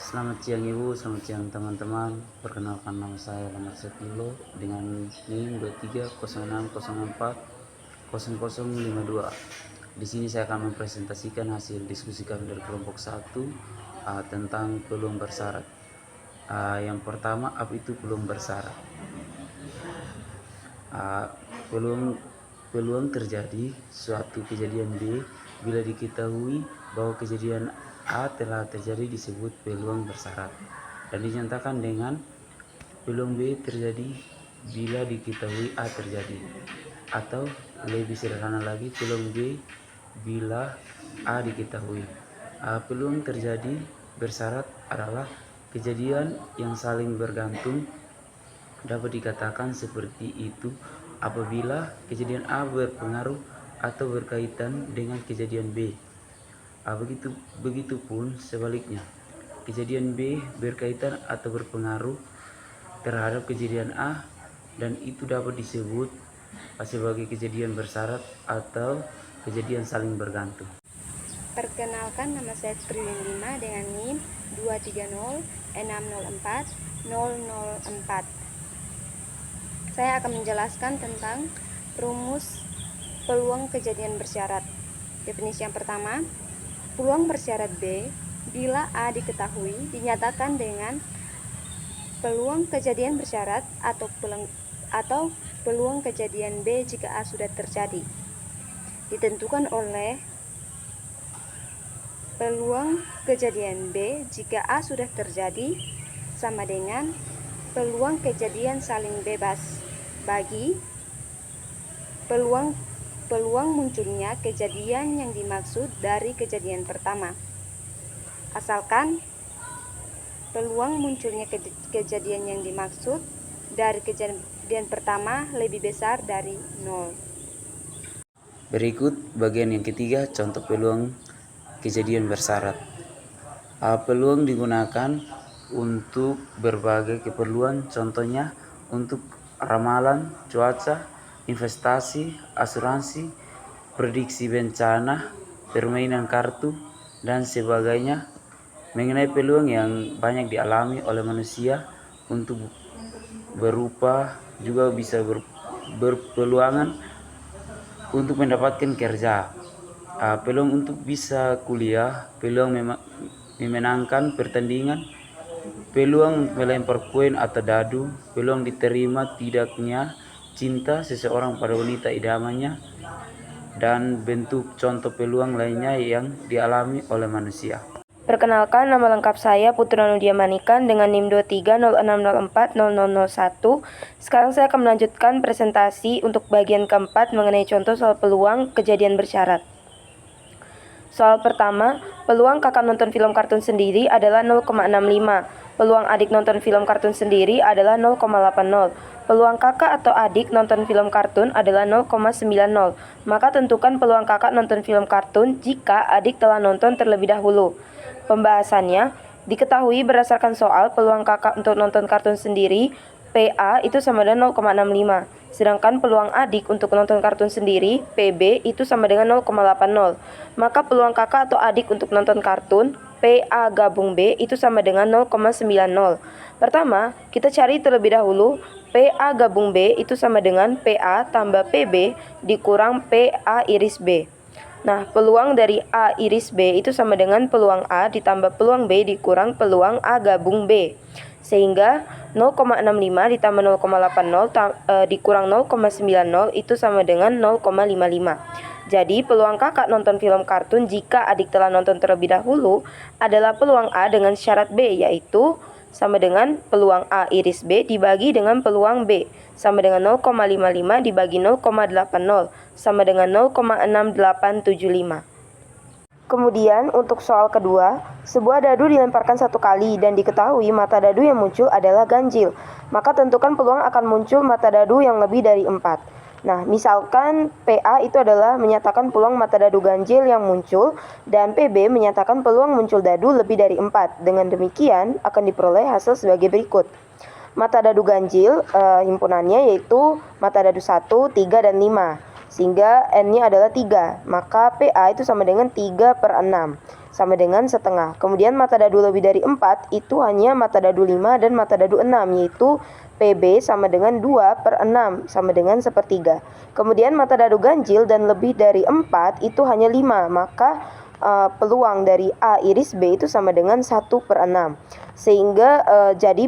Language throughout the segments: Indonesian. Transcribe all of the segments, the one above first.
Selamat siang Ibu, selamat siang teman-teman. Perkenalkan nama saya Lamar Setilo dengan NIM 2306040052. Di sini saya akan mempresentasikan hasil diskusi kami dari kelompok 1 tentang peluang bersyarat. Yang pertama, apa itu peluang bersyarat? Peluang terjadi suatu kejadian B bila diketahui bahwa kejadian A telah terjadi disebut peluang bersyarat, dan dinyatakan dengan peluang B terjadi bila diketahui A terjadi, atau lebih sederhana lagi, peluang B bila A diketahui. Peluang terjadi bersyarat adalah kejadian yang saling bergantung. Dapat dikatakan seperti itu apabila kejadian A berpengaruh atau berkaitan dengan kejadian B. Begitupun sebaliknya, kejadian B berkaitan atau berpengaruh terhadap kejadian A, dan itu dapat disebut sebagai kejadian bersyarat atau kejadian saling bergantung. Perkenalkan, nama saya Triwin Lima dengan NIM 230604004. Saya akan menjelaskan tentang rumus peluang kejadian bersyarat. Definisi yang pertama, peluang bersyarat B bila A diketahui dinyatakan dengan peluang kejadian bersyarat atau peluang kejadian B jika A sudah terjadi. Ditentukan oleh peluang kejadian B jika A sudah terjadi sama dengan peluang kejadian saling bebas bagi peluang munculnya kejadian yang dimaksud dari kejadian pertama, asalkan peluang munculnya kejadian yang dimaksud dari kejadian pertama lebih besar dari 0. Berikut bagian yang ketiga, contoh peluang kejadian bersyarat. Peluang digunakan untuk berbagai keperluan, contohnya untuk ramalan cuaca, investasi, asuransi, prediksi bencana, permainan kartu, dan sebagainya. Mengenai peluang yang banyak dialami oleh manusia untuk berupa juga bisa berpeluangan untuk mendapatkan kerja, peluang untuk bisa kuliah, peluang memenangkan pertandingan, peluang melempar koin atau dadu, peluang diterima tidaknya cinta seseorang pada wanita idamannya, dan bentuk contoh peluang lainnya yang dialami oleh manusia. Perkenalkan, nama lengkap saya Putra Nudia Manikan dengan NIM 23060400001. Sekarang saya akan melanjutkan presentasi untuk bagian keempat mengenai contoh soal peluang kejadian bersyarat. Soal pertama, peluang kakak nonton film kartun sendiri adalah 0,65. Peluang adik nonton film kartun sendiri adalah 0,80. Peluang kakak atau adik nonton film kartun adalah 0,90. Maka tentukan peluang kakak nonton film kartun jika adik telah nonton terlebih dahulu. Pembahasannya, diketahui berdasarkan soal peluang kakak untuk nonton kartun sendiri, PA itu sama dengan 0,65. Sedangkan peluang adik untuk nonton kartun sendiri, PB itu sama dengan 0,80. Maka peluang kakak atau adik untuk nonton kartun, PA gabung B itu sama dengan 0,90. Pertama, kita cari terlebih dahulu PA gabung B itu sama dengan PA tambah PB dikurang PA iris B. Nah, peluang dari A iris B itu sama dengan peluang A ditambah peluang B dikurang peluang A gabung B. Sehingga 0,65 ditambah 0,80 dikurang 0,90 itu sama dengan 0,55. Jadi peluang kakak nonton film kartun jika adik telah nonton terlebih dahulu adalah peluang A dengan syarat B, yaitu sama dengan peluang A iris B dibagi dengan peluang B, sama dengan 0,55 dibagi 0,80, sama dengan 0,6875. Kemudian untuk soal kedua, sebuah dadu dilemparkan satu kali dan diketahui mata dadu yang muncul adalah ganjil. Maka tentukan peluang akan muncul mata dadu yang lebih dari 4. Nah, misalkan PA itu adalah menyatakan peluang mata dadu ganjil yang muncul dan PB menyatakan peluang muncul dadu lebih dari 4. Dengan demikian akan diperoleh hasil sebagai berikut. Mata dadu ganjil himpunannya yaitu mata dadu 1, 3, dan 5. Sehingga N-nya adalah 3. Maka PA itu sama dengan 3/6. sama dengan setengah. Kemudian mata dadu lebih dari 4 itu hanya mata dadu 5 dan mata dadu 6, yaitu PB sama dengan 2/6 sama dengan 1/3. Kemudian mata dadu ganjil dan lebih dari 4 itu hanya 5, maka peluang dari A iris B itu sama dengan 1/6. Sehingga jadi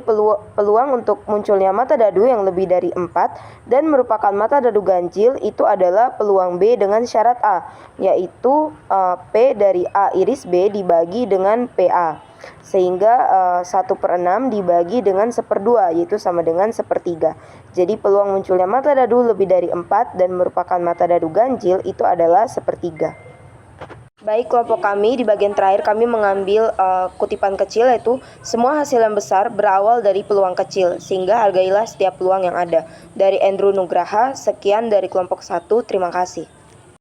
peluang untuk munculnya mata dadu yang lebih dari 4 dan merupakan mata dadu ganjil itu adalah peluang B dengan syarat A, yaitu P dari A iris B dibagi dengan PA. Sehingga 1/6 dibagi dengan 1/2, yaitu sama dengan 1/3. Jadi peluang munculnya mata dadu lebih dari 4 dan merupakan mata dadu ganjil itu adalah 1/3. Baik, kelompok kami di bagian terakhir kami mengambil kutipan kecil, yaitu semua hasil yang besar berawal dari peluang kecil, sehingga hargailah setiap peluang yang ada. Dari Andrew Nugraha, sekian dari kelompok 1, terima kasih.